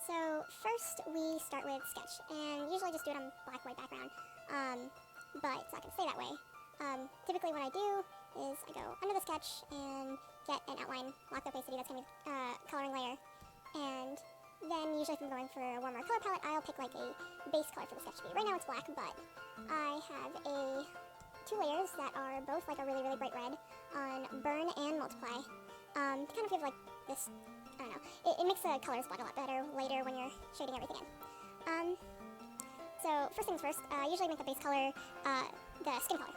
So first we start with sketch, and usually just do it on black white background, but it's not going to stay that way. Typically what I do is I go under the sketch and get an outline, locked opacity, that's going to be coloring layer, and then usually if I'm going for a warmer color palette, I'll pick like a base color for the sketch to be. Right now it's black, but I have two layers that are both like a really, really bright red on burn and multiply, to kind of give like this, I don't know, it makes the colors blend a lot better later when you're shading everything in. So first things first, I usually make the base color the skin color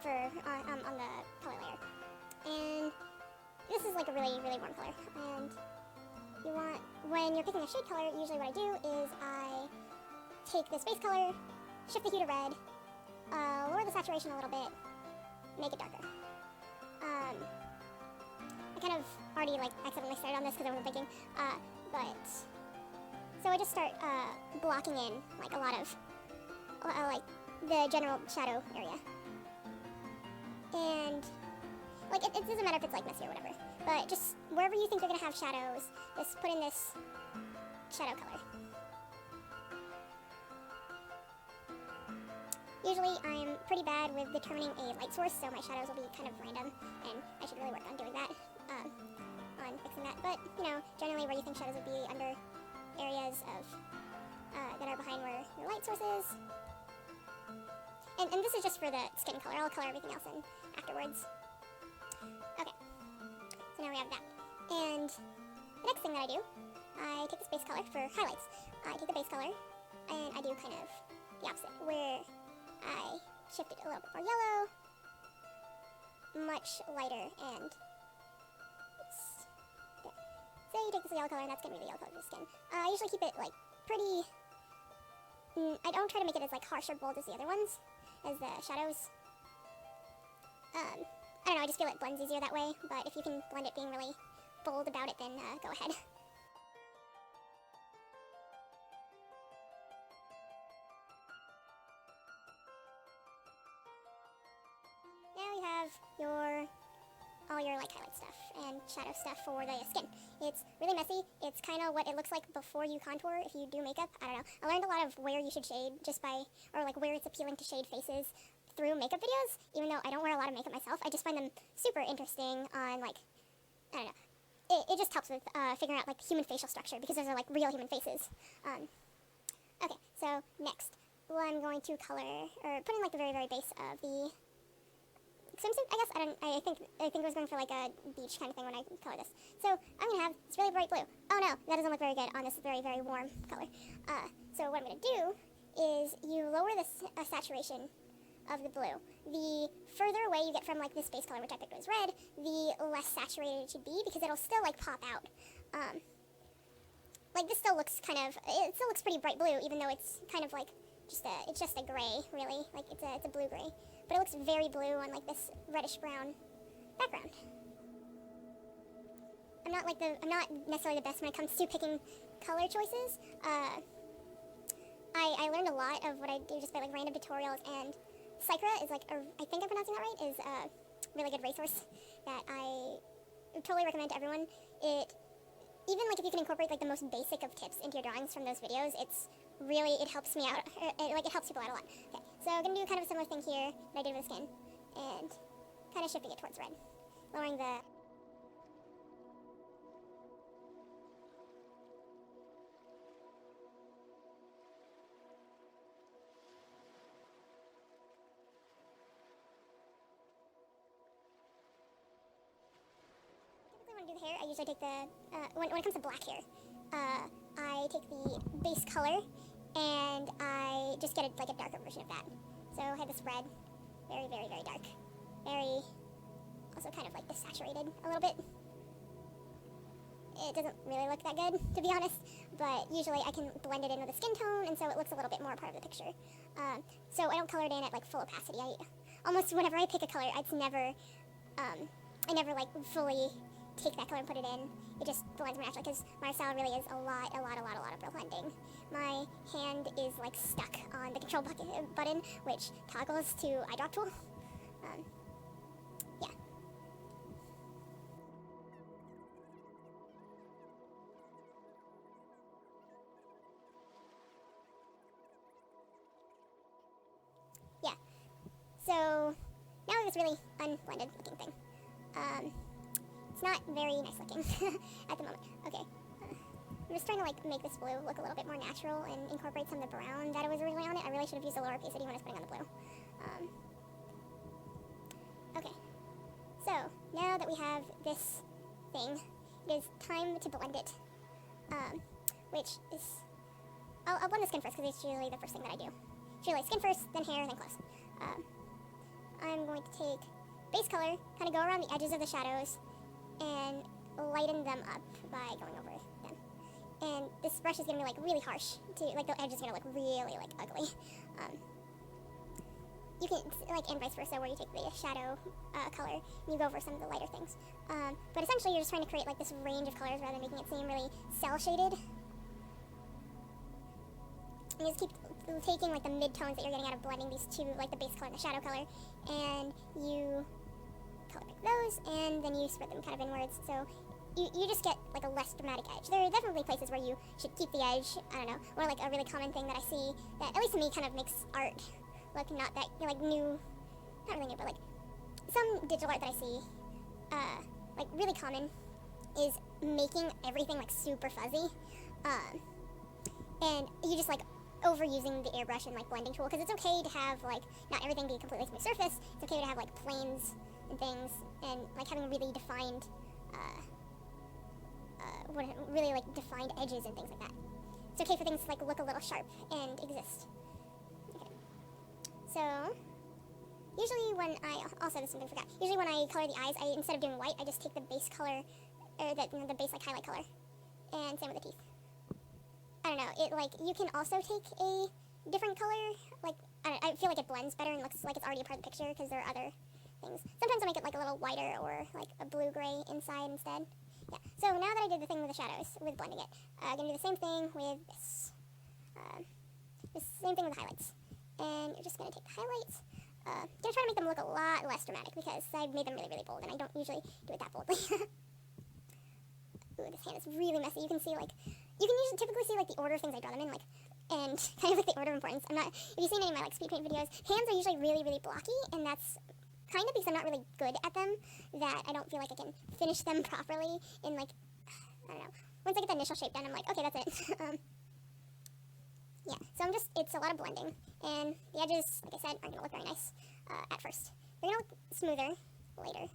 on the color layer. And this is like a really, really warm color. And you want, when you're picking a shade color, usually what I do is I take this base color, shift the hue to red, lower the saturation a little bit, make it darker. I kind of already like accidentally started on this because I wasn't thinking, but so I just start blocking in like a lot of like the general shadow area, and like it doesn't matter if it's like messy or whatever, but just wherever you think you're gonna have shadows, just put in this shadow color. Usually I'm pretty bad with determining a light source, so my shadows will be kind of random, and I should really work on doing that, on fixing that. But, you know, generally where you think shadows would be under areas of, that are behind where your light source is. And this is just for the skin color. I'll color everything else in afterwards. Okay, so now we have that. And the next thing that I do, I take this base color for highlights. I take the base color, and I do kind of the opposite, where I shift it a little bit more yellow, much lighter, and it's there. So you take this yellow color, and that's going to be the yellow color for the skin. I usually keep it like pretty, I don't try to make it as like harsh or bold as the other ones, as the shadows. I don't know, I just feel it blends easier that way, but if you can blend it being really bold about it, then go ahead. Now you have all your like highlight stuff and shadow stuff for the skin. It's really messy. It's kind of what it looks like before you contour if you do makeup. I don't know. I learned a lot of where you should shade just by, or like where it's appealing to shade faces through makeup videos, even though I don't wear a lot of makeup myself. I just find them super interesting on like, I don't know. It just helps with figuring out like human facial structure because those are like real human faces. Okay, so next, well, I'm going to color, or put in like the very, very base of the swimsuit, I guess. I think I was going for like a beach kind of thing when I color this. So I'm gonna have this really bright blue. Oh no, that doesn't look very good on this very, very warm color. So what I'm gonna do is you lower the saturation of the blue. The further away you get from like this base color, which I picked was red, the less saturated it should be because it'll still like pop out. Like this still looks it still looks pretty bright blue, even though it's kind of like it's just a gray, really. Like it's a blue gray. But it looks very blue on like this reddish brown background. I'm not necessarily the best when it comes to picking color choices. I learned a lot of what I do just by like random tutorials, and Cycra is like I think I'm pronouncing that right, is a really good resource that I totally recommend to everyone. Even like if you can incorporate like the most basic of tips into your drawings from those videos, it helps me out. It helps people out a lot. Okay, so I'm gonna do kind of a similar thing here that I did with the skin, and kind of shifting it towards red, lowering the. Typically, when I do the hair, I usually take the when it comes to black hair, I take the base color and I just get like a darker version of that. So I have this red, very, very, very dark, very, also kind of like desaturated a little bit. It doesn't really look that good, to be honest, but usually I can blend it in with a skin tone, and so it looks a little bit more a part of the picture. So I don't color it in at like full opacity. Almost whenever I pick a color, I never like fully take that color and put it in. It just blends more naturally because my style really is a lot of blending. My hand is like stuck on the control button, which toggles to eyedrop tool. Yeah. just really unblended looking thing. It's not very nice looking at the moment. Okay. I'm just trying to like make this blue look a little bit more natural and incorporate some of the brown that was originally on it. I really should have used the lower opacity when I was putting on the blue. Okay. So, now that we have this thing, it is time to blend it. Which is... I'll blend the skin first, because it's usually the first thing that I do. It's usually skin first, then hair, then clothes. I'm going to take base color, kind of go around the edges of the shadows, and lighten them up by going over them. And this brush is going to be like really harsh, like the edge is going to look really like ugly. You can, like, and vice versa, where you take the shadow color and you go over some of the lighter things. But essentially you're just trying to create like this range of colors rather than making it seem really cell shaded. And you just keep taking like the mid-tones that you're getting out of blending these two, like the base color and the shadow color, and you color pick those, and then you spread them kind of inwards, so you just get like a less dramatic edge. There are definitely places where you should keep the edge, I don't know, or like a really common thing that I see that, at least to me, kind of makes art look not that, like, new, not really new, but like some digital art that I see, like really common, is making everything like super fuzzy, and you just like overusing the airbrush and like blending tool, because it's okay to have like not everything be a completely smooth surface. It's okay to have like planes and things, and like having really defined really like defined edges and things like that. It's okay for things to like look a little sharp and exist. Okay. So usually when I also, this is something I forgot, usually when I color the eyes, instead of doing white, I just take the base color, or the base like highlight color, and same with the teeth. I don't know, it like, you can also take a different color, like, I feel like it blends better and looks like it's already a part of the picture, because there are other things. Sometimes I make it like a little whiter, or like a blue-gray inside instead. Yeah, so now that I did the thing with the shadows, with blending it, I'm going to do the same thing with this. The same thing with the highlights. And you're just going to take the highlights. I'm going to try to make them look a lot less dramatic, because I've made them really, really bold, and I don't usually do it that boldly. Ooh, this hand is really messy. You can see, like, you can usually typically see, like, the order of things I draw them in, like, and kind of like the order of importance. I'm not, if you've seen any of my, like, speed paint videos, hands are usually really, really blocky, and that's kind of because I'm not really good at them, that I don't feel like I can finish them properly in, like, I don't know. Once I get the initial shape done, I'm like, okay, that's it. Yeah, so it's a lot of blending, and the edges, like I said, aren't going to look very nice at first. They're going to look smoother later.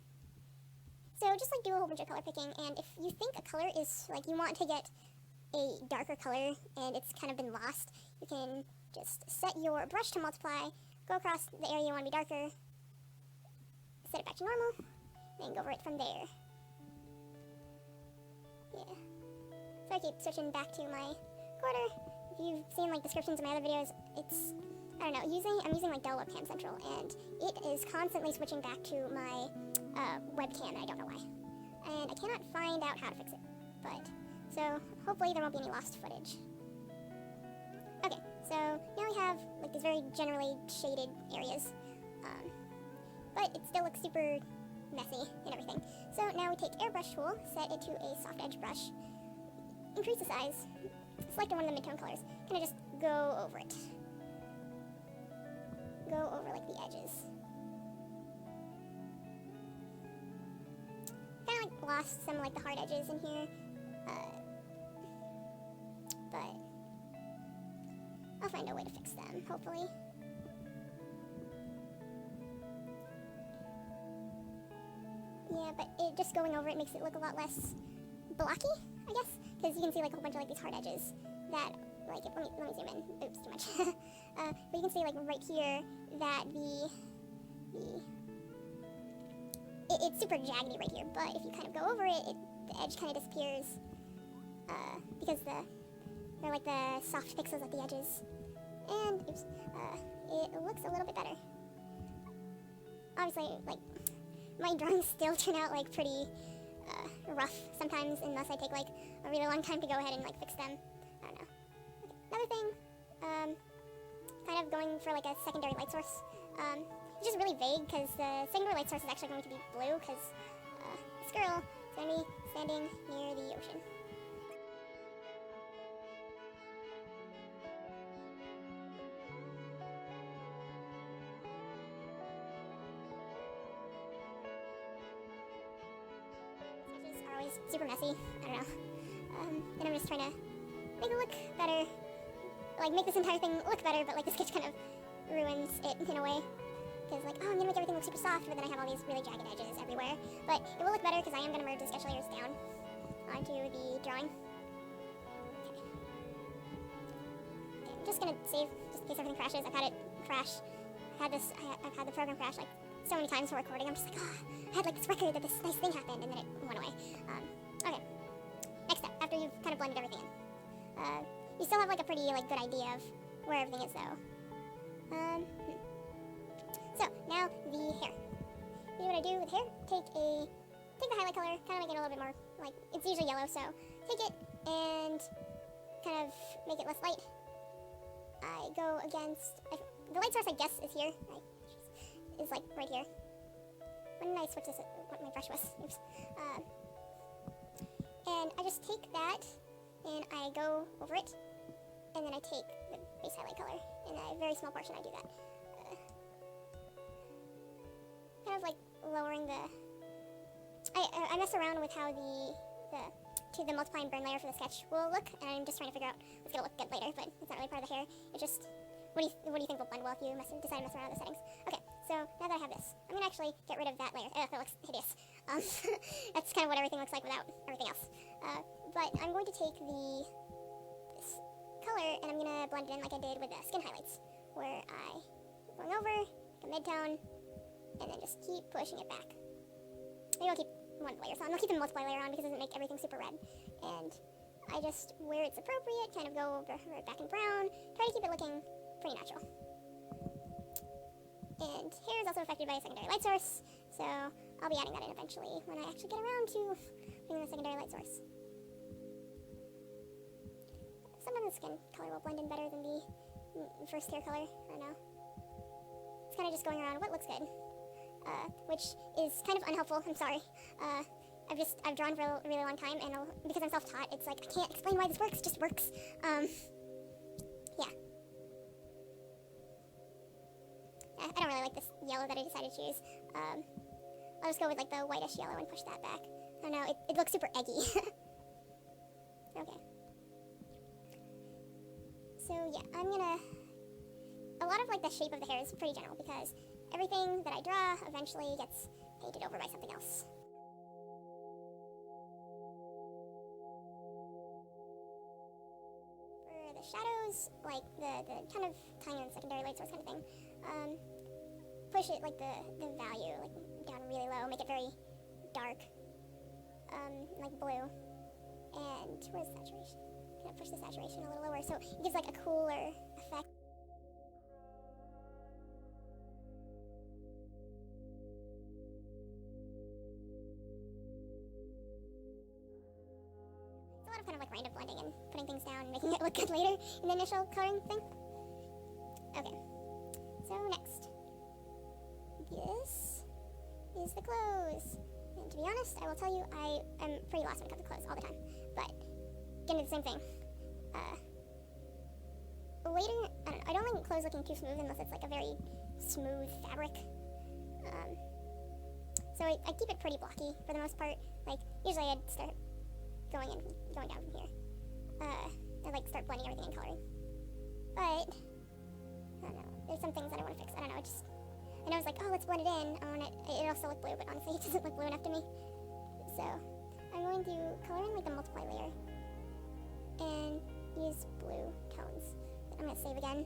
So just like do a whole bunch of color picking, and if you think a color is, like, you want to get a darker color and it's kind of been lost, you can just set your brush to multiply, go across the area you want to be darker, set it back to normal, and go over it from there. Yeah. So I keep switching back to my quarter. If you've seen like descriptions of my other videos, it's, I don't know, I'm using like Dell Webcam Central, and it is constantly switching back to my webcam, and I don't know why. And I cannot find out how to fix it, but, so hopefully there won't be any lost footage. Okay, so now we have like these very generally shaded areas, but it still looks super messy and everything. So now we take airbrush tool, set it to a soft edge brush, increase the size, select one of the midtone colors, kind of just go over it. Go over like the edges. Kind of like lost some like the hard edges in here, but I'll find a way to fix them, hopefully. Yeah, but it just going over it makes it look a lot less blocky, I guess, because you can see like a whole bunch of like these hard edges that, like, let me zoom in. Oops, too much. But you can see like right here that it's super jaggedy right here, but if you kind of go over it, the edge kind of disappears, because they're like the soft pixels at the edges, and oops, it looks a little bit better. Obviously, like, my drawings still turn out like pretty rough sometimes, unless I take like a really long time to go ahead and like fix them. I don't know. Okay. Another thing, kind of going for like a secondary light source. It's just really vague, because the secondary light source is actually going to be blue, because this girl is going to be standing near the ocean. is super messy. I don't know. And I'm just trying to make it look better. Like, make this entire thing look better, but, like, the sketch kind of ruins it in a way. Because, like, oh, I'm gonna make everything look super soft, but then I have all these really jagged edges everywhere. But it will look better because I am gonna merge the sketch layers down onto the drawing. Okay. I'm just gonna save, just in case everything crashes. I've had it crash. I've had the program crash, like, so many times for recording. I'm just like, oh, I had, like, this record that this nice thing happened, and then it went away. Okay. Next step, after you've kind of blended everything in. You still have, like, a pretty, like, good idea of where everything is, though. So, now the hair. You know what I do with hair? Take the highlight color, kind of make it a little bit more, like, it's usually yellow, so take it and kind of make it less light. I go against, the light source, I guess, is here. Is, like, right here. When did I switch this, what my brush was? Oops. And I just take that, and I go over it, and then I take the base highlight color. In a very small portion, I do that. Kind of like lowering the... I mess around with how the multiply and burn layer for the sketch will look, and I'm just trying to figure out what's going to look good later, but it's not really part of the hair. It's just, what do you think will blend well if you decide to mess around with the settings? Okay, so now that I have this, I'm going to actually get rid of that layer. That looks hideous. That's kind of what everything looks like without everything else. But I'm going to take this color, and I'm going to blend it in like I did with the skin highlights, where I going over, like a mid-tone, and then just keep pushing it back. Maybe I'll keep one layer on. I'll keep the multiply layer on because it doesn't make everything super red. And I just, where it's appropriate, kind of go over right back in brown, try to keep it looking pretty natural. And hair is also affected by a secondary light source, so I'll be adding that in eventually when I actually get around to putting the secondary light source. Sometimes the skin color will blend in better than the first hair color. I don't know. It's kind of just going around what looks good, which is kind of unhelpful. I'm sorry. I've drawn for a really long time, and because I'm self-taught, it's like, I can't explain why this works, it just works. Yeah. I don't really like this yellow that I decided to use. I'll just go with, like, the whitish yellow and push that back. I don't know, it looks super eggy. Okay. So, yeah, I'm gonna... A lot of, like, the shape of the hair is pretty general, because everything that I draw eventually gets painted over by something else. For the shadows, like, the kind of tying in secondary light source kind of thing, push it, like, the value, like, down really low, make it very dark, like blue, and where's saturation? Kind of push the saturation a little lower, so it gives, like, a cooler effect. It's a lot of kind of, like, random blending and putting things down and making it look good later in the initial coloring thing. Okay, so next. This is the clothes. And to be honest, I will tell you, I am pretty lost when it comes to clothes all the time. But, getting to the same thing. Later, I don't like clothes looking too smooth unless it's like a very smooth fabric. So I keep it pretty blocky for the most part. Like, usually I'd start going down from here. I'd like start blending everything and coloring. But, I don't know, there's some things that I want to fix. I don't know, I know it's like, oh, let's blend it in. It'll still look blue, but honestly, it doesn't look blue enough to me. So, I'm going to color in, like, the multiply layer. And use blue tones. I'm going to save again.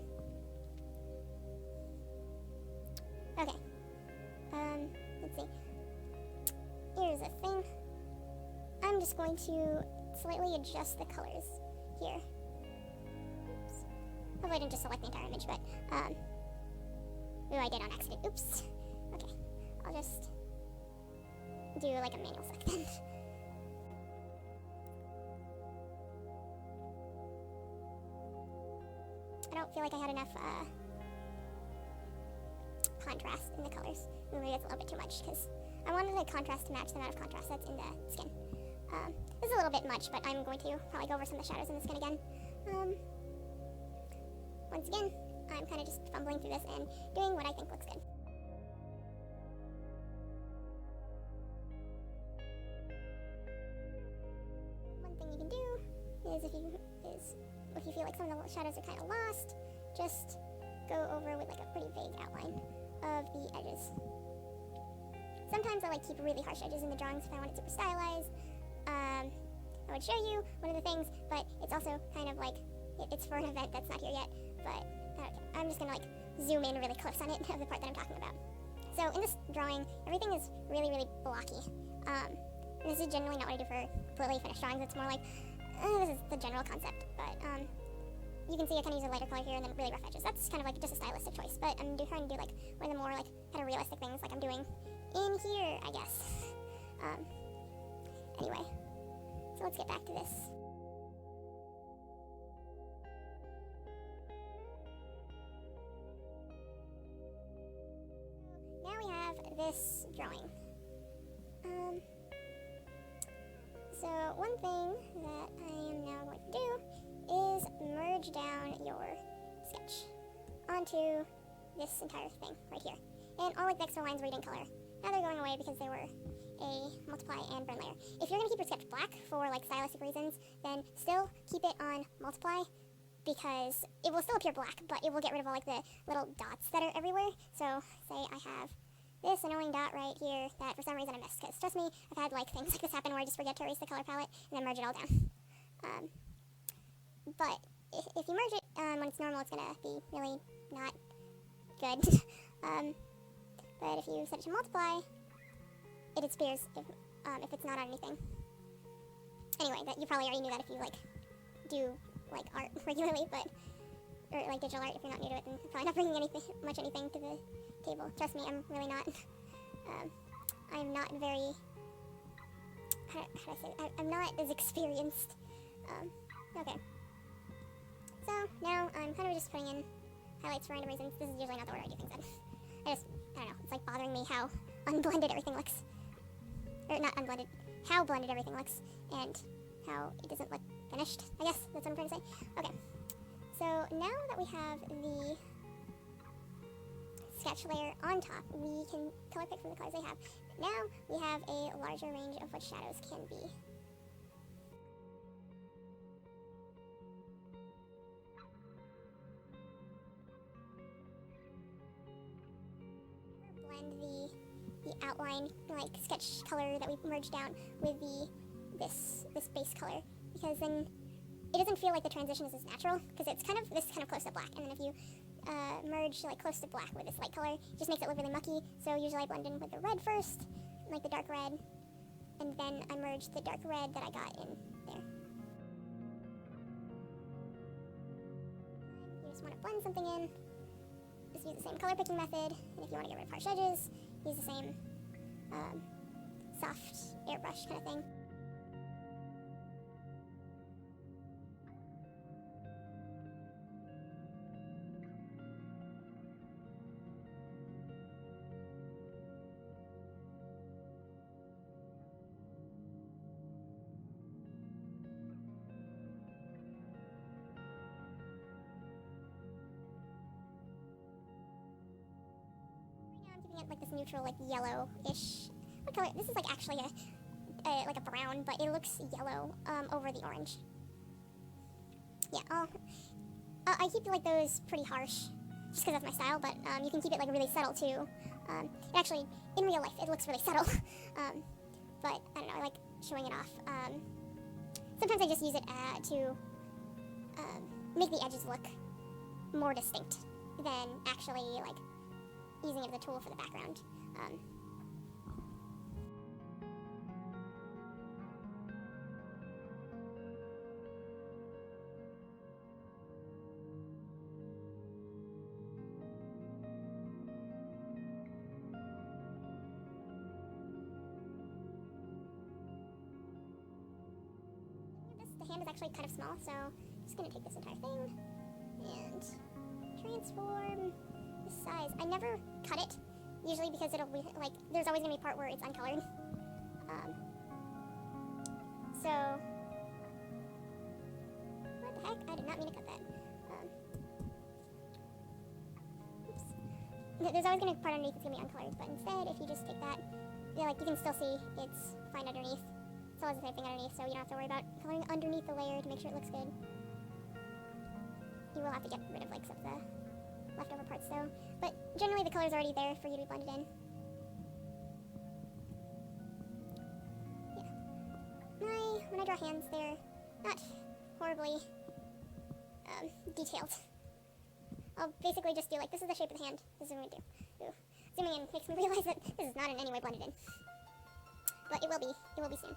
Okay. Let's see. Here's a thing. I'm just going to slightly adjust the colors here. Oops. Hopefully I didn't just select the entire image, but, ooh, I did on accident. Oops. Okay. I'll just do, like, a manual select then. I don't feel like I had enough, contrast in the colors. Maybe that's a little bit too much, because I wanted the contrast to match the amount of contrast that's in the skin. This is a little bit much, but I'm going to probably go over some of the shadows in the skin again. Once again, I'm kind of just fumbling through this and doing what I think looks good. if you feel like some of the shadows are kind of lost, just go over with like a pretty vague outline of the edges. Sometimes I like keep really harsh edges in the drawings if I want it super stylized. I would show you one of the things, but it's also kind of like, it's for an event that's not here yet, but I'm just gonna like zoom in really close on it of the part that I'm talking about. So in this drawing, everything is really, really blocky. And this is generally not what I do for completely finished drawings. It's more like, this is the general concept, but you can see I kind of use a lighter color here and then really rough edges. That's kind of like just a stylistic choice, but I'm trying to do like one of the more like kind of realistic things like I'm doing in here, I guess. Anyway, so let's get back to this. Now we have this drawing. So one thing that I am now going to do is merge down your sketch onto this entire thing right here. And all like the extra lines were in color. Now they're going away because they were a multiply and burn layer. If you're going to keep your sketch black for like stylistic reasons, then still keep it on multiply because it will still appear black, but it will get rid of all like the little dots that are everywhere. So say I have this annoying dot right here that for some reason I missed, because trust me, I've had like things like this happen where I just forget to erase the color palette and then merge it all down. But if you merge it when it's normal, it's going to be really not good. But if you set it to multiply, it disappears if it's not on anything. Anyway, that you probably already knew that if you like do like art regularly, or like digital art. If you're not new to it, then you're probably not bringing anything to the table. Trust me, I'm really not. I'm not very. How do I say it? I'm not as experienced. Okay. So now I'm kind of just putting in highlights for random reasons. This is usually not the order I do things in. I don't know. It's like bothering me how unblended everything looks. Or not unblended. How blended everything looks. And how it doesn't look finished. I guess that's what I'm trying to say. Okay. So now that we have the sketch layer on top, we can color pick from the colors they have. Now we have a larger range of what shadows can be. Blend the outline, like sketch color that we merged down with this base color, because then it doesn't feel like the transition is as natural, because it's kind of close to black, and then if you merge like close to black with this light color, it just makes it look really mucky. So usually I blend in with the red first, like the dark red, and then I merge the dark red that I got in there. You just want to blend something in, just use the same color picking method, and if you want to get rid of harsh edges, use the same soft airbrush kind of thing. It like this neutral, like yellow-ish. What color? This is like actually like a brown, but it looks yellow over the orange. Yeah, I keep like those pretty harsh, just because that's my style. But you can keep it like really subtle too. Actually, in real life, it looks really subtle. But I don't know. I like showing it off. Sometimes I just use it to make the edges look more distinct than actually like using it as a tool for the background. The hand is actually kind of small, so I'm just going to take this entire thing and transform the size. I never cut it, usually, because it'll be, like, there's always going to be a part where it's uncolored. So, what the heck? I did not mean to cut that. Oops. There's always going to be a part underneath that's going to be uncolored, but instead, if you just take that, yeah, like, you can still see it's fine underneath. It's still has the same thing underneath, so you don't have to worry about coloring underneath the layer to make sure it looks good. You will have to get rid of like some of the leftover parts though, but generally the color's already there for you to be blended in. Yeah. When I draw hands, they're not horribly detailed. I'll basically just do like, this is the shape of the hand, this is what I'm going to do. Ooh. Zooming in makes me realize that this is not in any way blended in. But it will be soon.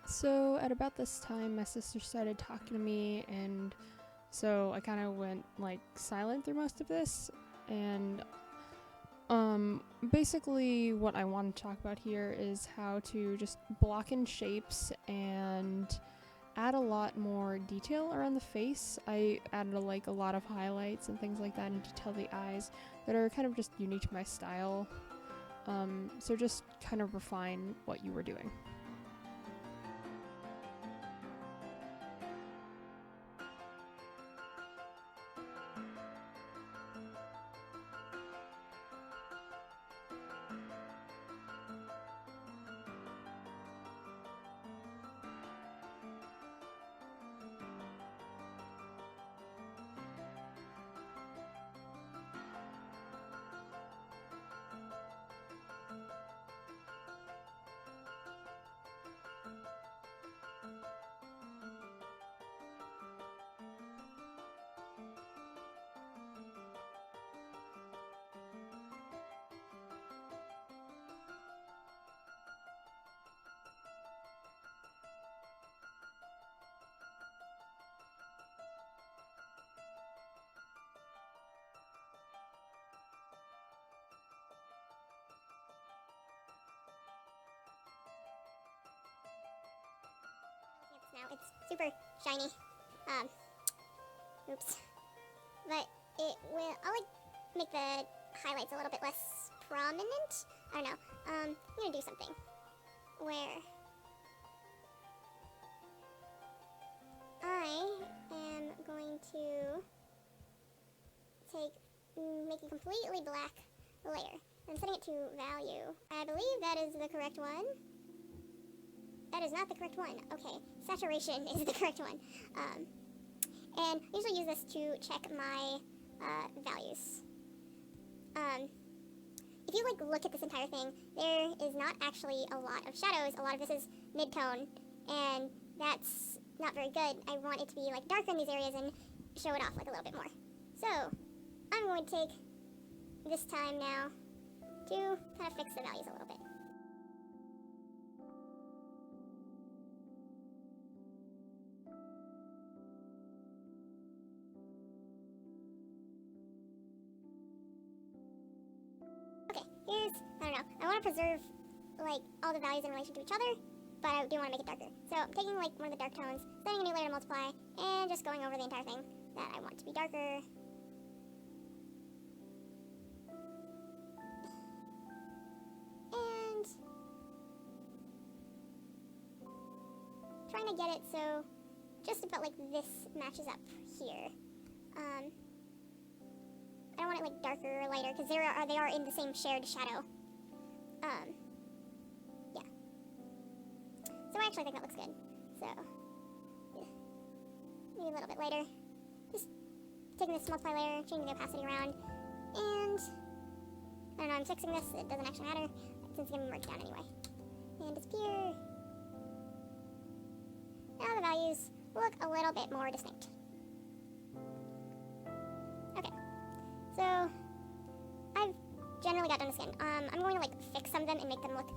So at about this time, my sister started talking to me, and so I kind of went like silent through most of this. And basically what I want to talk about here is how to just block in shapes and add a lot more detail around the face. I added a lot of highlights and things like that, and detail the eyes that are kind of just unique to my style. So just kind of refine what you were doing. Now it's super shiny. Oops. But I'll like make the highlights a little bit less prominent. I don't know. I'm gonna do something where I am going to make a completely black layer. I'm setting it to value. I believe that is the correct one. That is not the correct one. Okay, saturation is the correct one. And I usually use this to check my values. If you like look at this entire thing, there is not actually a lot of shadows. A lot of this is mid-tone, and that's not very good. I want it to be like darker in these areas and show it off like a little bit more. So I'm going to take this time now to kind of fix the values a little bit. I don't know, I want to preserve like all the values in relation to each other, but I do want to make it darker. So I'm taking like one of the dark tones, setting a new layer to multiply, and just going over the entire thing that I want to be darker. And trying to get it so just about like this matches up here. I don't want it like darker or lighter because they are in the same shared shadow. Yeah. So I actually think that looks good. So, yeah. Maybe a little bit lighter. Just taking this multiply layer, changing the opacity around, and I don't know, I'm fixing this. It doesn't actually matter since it's going to merge down anyway. And disappear. Now the values look a little bit more distinct. Okay. So, I've generally got done the skin. I'm going to like fix some of them and make them look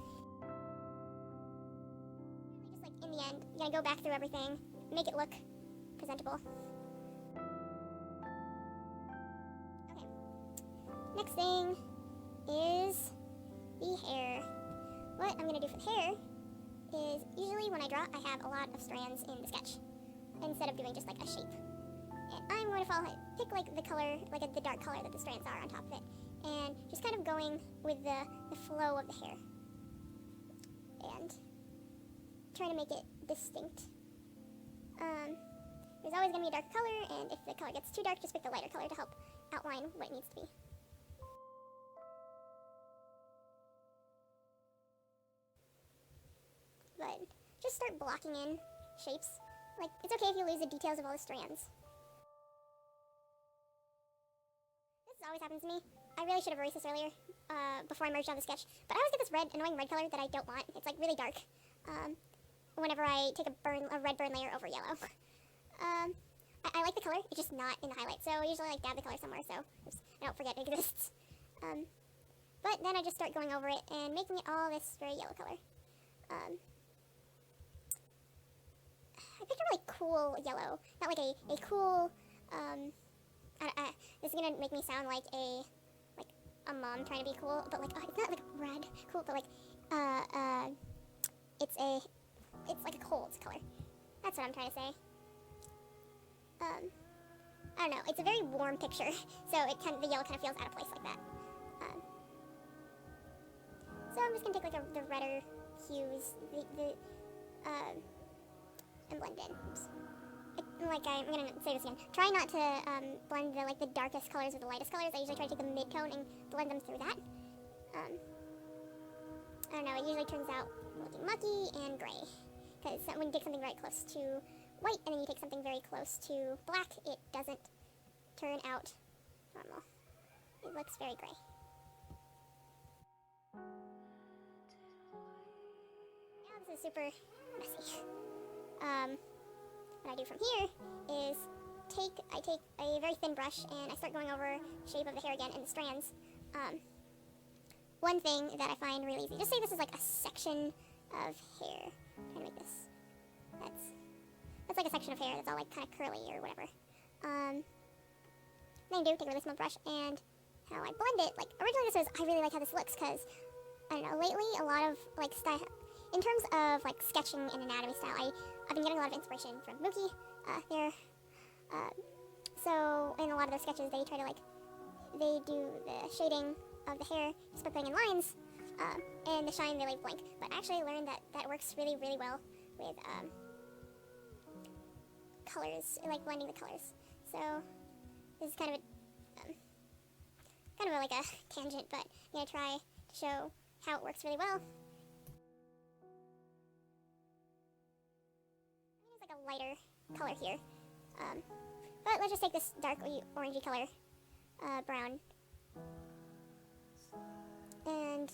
just like in the end. You're gonna go back through everything, make it look presentable. Next thing is the hair. What I'm going to do for the hair is usually when I draw, I have a lot of strands in the sketch instead of doing just like a shape. And I'm going to pick like the color, like the dark color that the strands are on top of it, and just kind of going with the flow of the hair and trying to make it distinct. There's always going to be a dark color, and if the color gets too dark, just pick the lighter color to help outline what it needs to be. But just start blocking in shapes. Like, it's okay if you lose the details of all the strands. This always happens to me. I really should have erased this earlier, before I merged on the sketch. But I always get this annoying red color that I don't want. It's like really dark. Whenever I take a red burn layer over yellow. I like the color, it's just not in the highlight. So I usually like dab the color somewhere so I don't forget it exists. But then I just start going over it and making it all this very yellow color. I picked a really cool yellow, not like a cool, this is gonna make me sound like a mom trying to be cool, but like, it's not like red cool, but like, it's like a cold color. That's what I'm trying to say. I don't know, it's a very warm picture, so the yellow kind of feels out of place like that. So I'm just gonna take like the redder hues, and blend in. Oops. I'm gonna say this again. Try not to blend the darkest colors with the lightest colors. I usually try to take the mid-tone and blend them through that. I don't know, it usually turns out looking mucky and gray. Because when you take something very close to white and then you take something very close to black, it doesn't turn out normal. It looks very gray. Now this is super messy. What I do from here is I take a very thin brush and I start going over the shape of the hair again and the strands. One thing that I find really easy, just say this is like a section of hair. I'm trying to make this. That's like a section of hair that's all like kind of curly or whatever. Then take a really small brush and how I blend it. Like originally I really like how this looks because I don't know. Lately a lot of like style. In terms of like sketching and anatomy style, I've been getting a lot of inspiration from Mookie. So in a lot of their sketches, they try to they do the shading of the hair just by putting in lines, and the shine they leave blank. But I actually learned that works really, really well with colors, like blending the colors. So this is kind of like a tangent, but I'm gonna try to show how it works really well. A lighter color here, but let's just take this dark orangey color, brown, and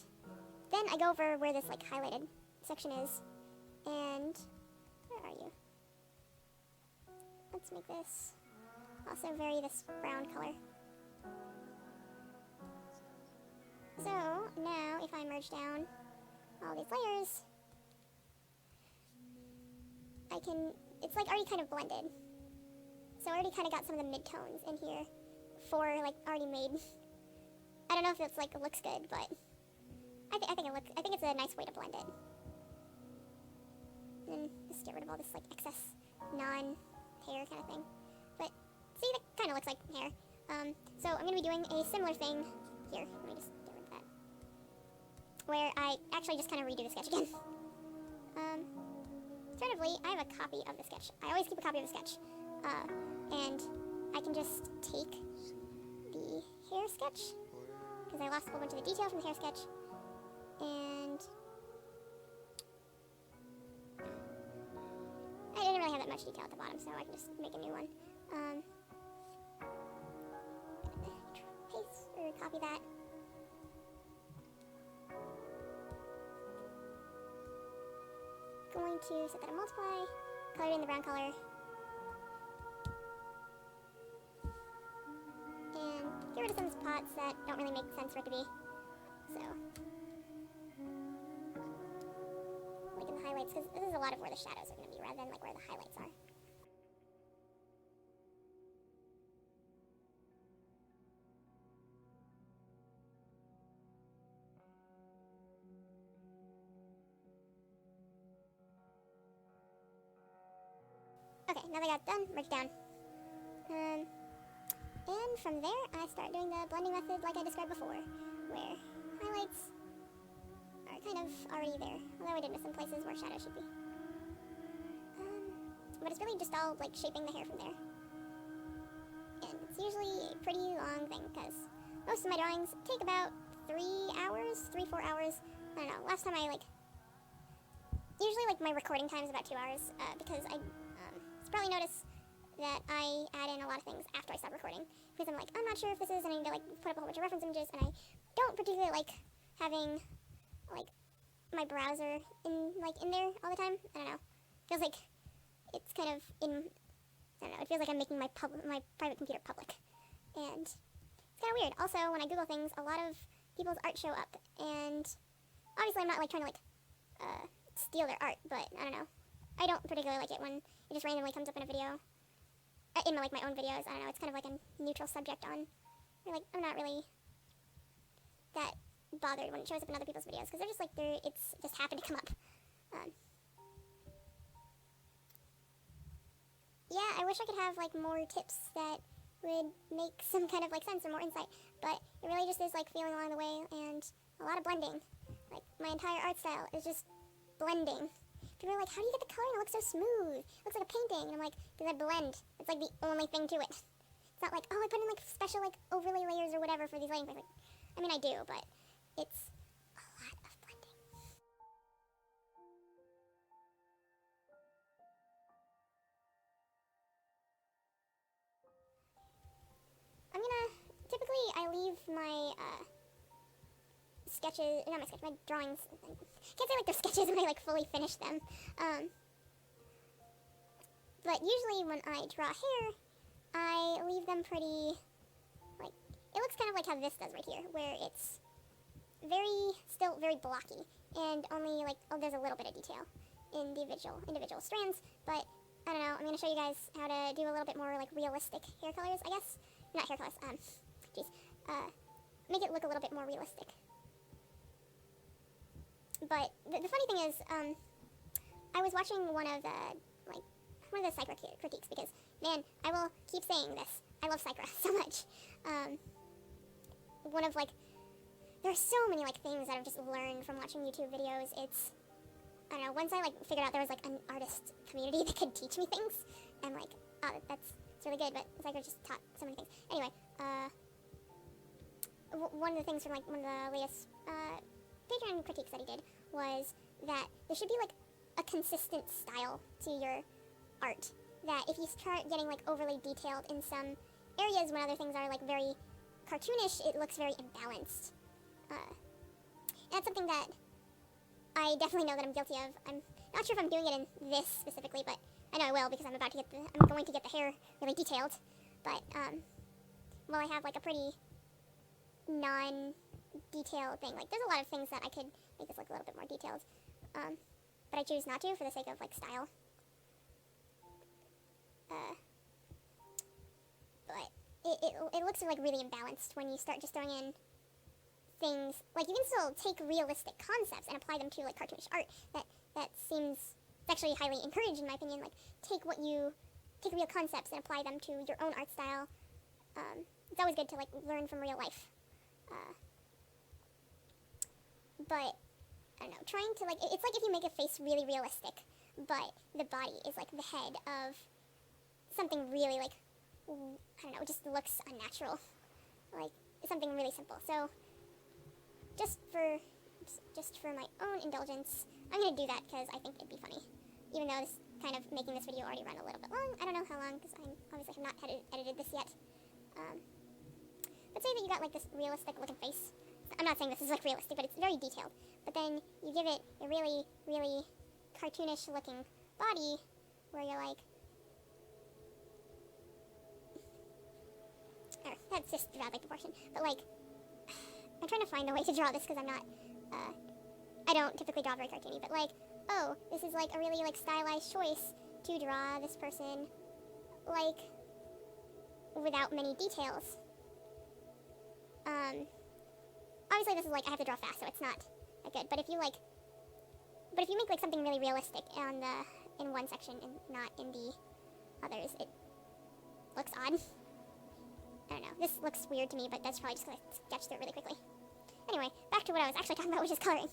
then I go over where this highlighted section is, and where are you? Let's make this also vary this brown color. So now if I merge down all these layers, it's already kind of blended. So I already kind of got some of the mid-tones in here already made. I don't know if it's looks good, but I think it's a nice way to blend it. And just get rid of all this excess non-hair kind of thing. But see, that kind of looks like hair. So I'm going to be doing a similar thing here. Let me just get rid of that. Where I actually just kind of redo the sketch again. Alternatively, I have a copy of the sketch. I always keep a copy of the sketch. And I can just take the hair sketch, because I lost a whole bunch of the detail from the hair sketch, and I didn't really have that much detail at the bottom, so I can just make a new one. Paste or copy that. Going to set that to multiply, color it in the brown color, and get rid of some spots that don't really make sense for it to be. So, in the highlights, because this is a lot of where the shadows are going to be rather than where the highlights are. now that I got done, merge down. And from there, I start doing the blending method like I described before, where highlights are kind of already there, although I did miss some places where shadow should be. But it's really just all like shaping the hair from there. And it's usually a pretty long thing, because most of my drawings take about 3 hours, 3-4 hours. I don't know, last time I usually like my recording time is about 2 hours, because I probably notice that I add in a lot of things after I stop recording, because I'm like, I'm not sure if this is, and I need to like put up a whole bunch of reference images, and I don't particularly like having like my browser in there all the time. I don't know, feels like it's kind of in, I don't know, it feels like I'm making my private computer public, and it's kind of weird. Also, when I Google things, a lot of people's art show up, and obviously I'm not like trying to like steal their art, but I don't know, I don't particularly like it when it just randomly comes up in a video, in like my own videos. I don't know, it's kind of like a neutral subject on, or like I'm not really that bothered when it shows up in other people's videos, because they're just like, it's just happened to come up. Yeah, I wish I could have like more tips that would make some kind of like sense or more insight, but it really just is like feeling along the way and a lot of blending. Like my entire art style is just blending. People are like, how do you get the color and it looks so smooth? It looks like a painting. And I'm like, because I blend. It's like the only thing to it. It's not like, oh, I put in like special like overlay layers or whatever for these lighting effects. I mean, I do, but it's a lot of blending. Typically I leave my sketches, not my sketches, my drawings. Can't say like they're sketches when I like fully finish them. But usually when I draw hair, I leave them pretty, like, it looks kind of like how this does right here, where it's still very blocky, and only like, oh, there's a little bit of detail in the individual strands, but I don't know, I'm going to show you guys how to do a little bit more like realistic hair colors, I guess. Not hair colors, make it look a little bit more realistic. But the funny thing is, I was watching one of the Psychra critiques, because, man, I will keep saying this, I love Psychra so much. One of, like, there are so many, like, things that I've just learned from watching YouTube videos. It's, I don't know, once I, like, figured out there was, like, an artist community that could teach me things, I'm like, oh, it's really good, but Psychra just taught so many things. Anyway, one of the things from, like, one of the latest, Patreon critiques that he did was that there should be, like, a consistent style to your art. That if you start getting, like, overly detailed in some areas when other things are, like, very cartoonish, it looks very imbalanced. That's something that I definitely know that I'm guilty of. I'm not sure if I'm doing it in this specifically, but I know I will, because I'm going to get the hair really detailed. But, well, I have, like, a pretty non-detailed thing. Like, there's a lot of things that I could make this look a little bit more detailed. But I choose not to for the sake of, like, style. But it looks, like, really imbalanced when you start just throwing in things. Like, you can still take realistic concepts and apply them to, like, cartoonish art. That seems, it's actually highly encouraged, in my opinion. Like, take real concepts and apply them to your own art style. It's always good to, like, learn from real life. But, I don't know, trying to, like, it's like if you make a face really realistic, but the body is, like, the head of something really, like, I don't know, it just looks unnatural. Like, something really simple. So, just for my own indulgence, I'm going to do that because I think it'd be funny. Even though this kind of making this video already run a little bit long. I don't know how long, because I obviously have not edited this yet. But say that you got, like, this realistic looking face. I'm not saying this is, like, realistic, but it's very detailed. But then you give it a really, really cartoonish looking body where you're like, that's just bad, like, proportion. But, like, I'm trying to find a way to draw this because I'm not, I don't typically draw very cartoony, but, like, oh, this is, like, a really, like, stylized choice to draw this person, like, without many details. Obviously this is, like, I have to draw fast, so it's not that good, but if you make, like, something really realistic in one section and not in the, others it looks odd. I don't know. This looks weird to me, but that's probably just because I sketched through it really quickly. Anyway, back to what I was actually talking about, which is coloring.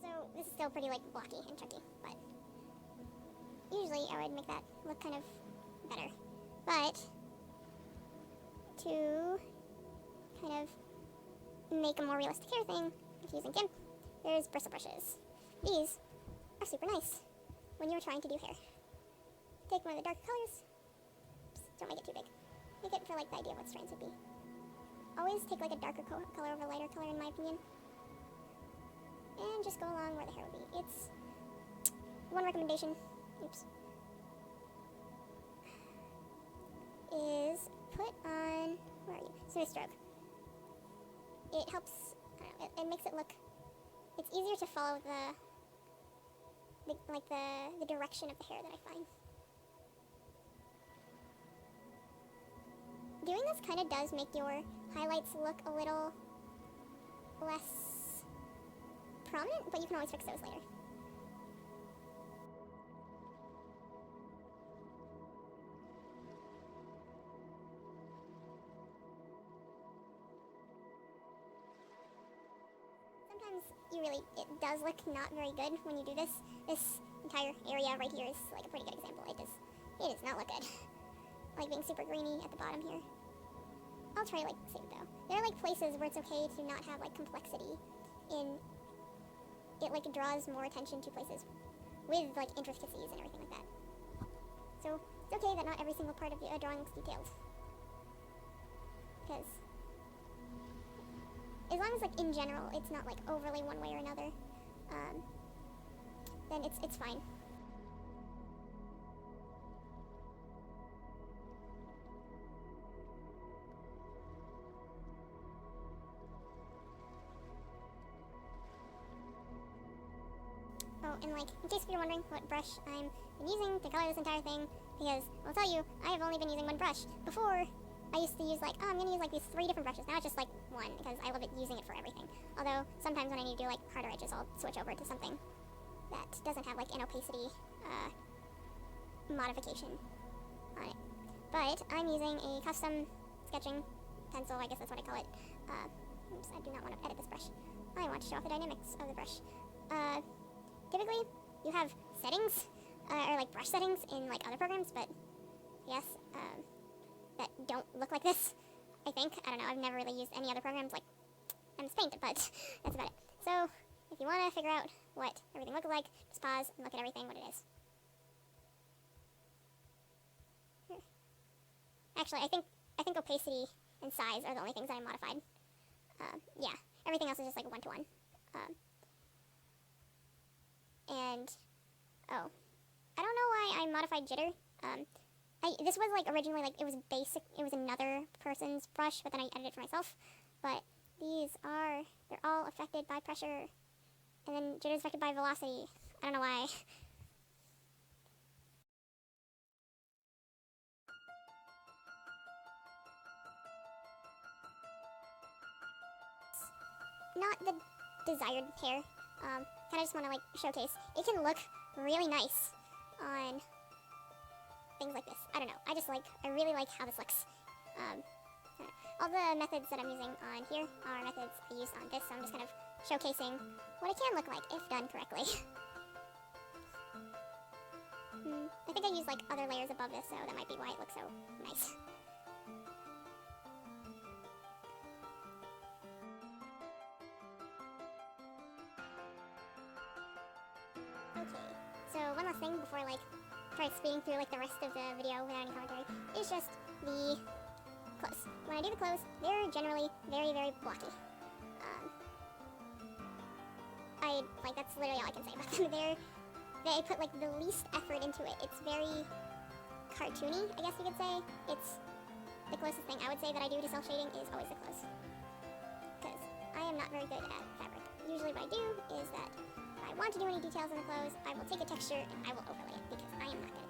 So this is still pretty like blocky and chunky, but usually I would make that look kind of better. But to kind of make a more realistic hair thing, if using GIMP, there's bristle brushes. These are super nice when you're trying to do hair. Take one of the darker colors. Oops, don't make it too big. Make it for like the idea of what strands would be. Always take like a darker color over a lighter color in my opinion. And just go along where the hair would be. It's one recommendation. Oops. Is put on, where are you? Smooth stroke. It helps, I don't know, it makes it look, it's easier to follow the direction of the hair that I find. Doing this kind of does make your highlights look a little less prominent, but you can always fix those later. Sometimes it does look not very good when you do this. This entire area right here is like a pretty good example. It does not look good. Like being super greeny at the bottom here. I'll try to like save it though. There are like places where it's okay to not have like complexity in it, like it draws more attention to places with like intricacies and everything like that. So it's okay that not every single part of a drawing looks detailed. Because as long as like in general it's not like overly one way or another, then it's fine. Oh, and like, in case you're wondering what brush I'm using to color this entire thing, because I'll tell you, I have only been using one brush. Before, I used to use like, oh, I'm gonna use like these 3 different brushes. Now it's just like one, because I love using it for everything. Although, sometimes when I need to do like harder edges, I'll switch over to something that doesn't have like an opacity modification on it. But I'm using a custom sketching pencil, I guess that's what I call it. Oops, I do not want to edit this brush. I want to show off the dynamics of the brush. Typically, you have settings, or like brush settings in like other programs, but yes, that don't look like this, I think. I don't know, I've never really used any other programs like MS Paint, but that's about it. So, if you want to figure out what everything looks like, just pause and look at everything what it is. Here. Actually, I think opacity and size are the only things that I modified. Yeah, everything else is just like a one-to-one. And, oh, I don't know why I modified jitter. This was like originally like it was basic, it was another person's brush, but then I edited it for myself. But they're all affected by pressure, and then jitter is affected by velocity. I don't know why. Not the desired hair. Kind of just want to like showcase. It can look really nice on things like this. I don't know. I really like how this looks. All the methods that I'm using on here are methods I use on this, so I'm just kind of showcasing what it can look like if done correctly. I think I use like other layers above this, so that might be why it looks so nice. Okay, so one last thing before I like try speeding through like the rest of the video without any commentary is just the clothes. When I do the clothes, they're generally very, very blocky. That's literally all I can say about them. They put like the least effort into it. It's very cartoony, I guess you could say. It's the closest thing I would say that I do to self-shading is always the clothes. Because I am not very good at fabric. Usually what I do is that I I want to do any details in the clothes, I will take a texture and I will overlay it because I am not good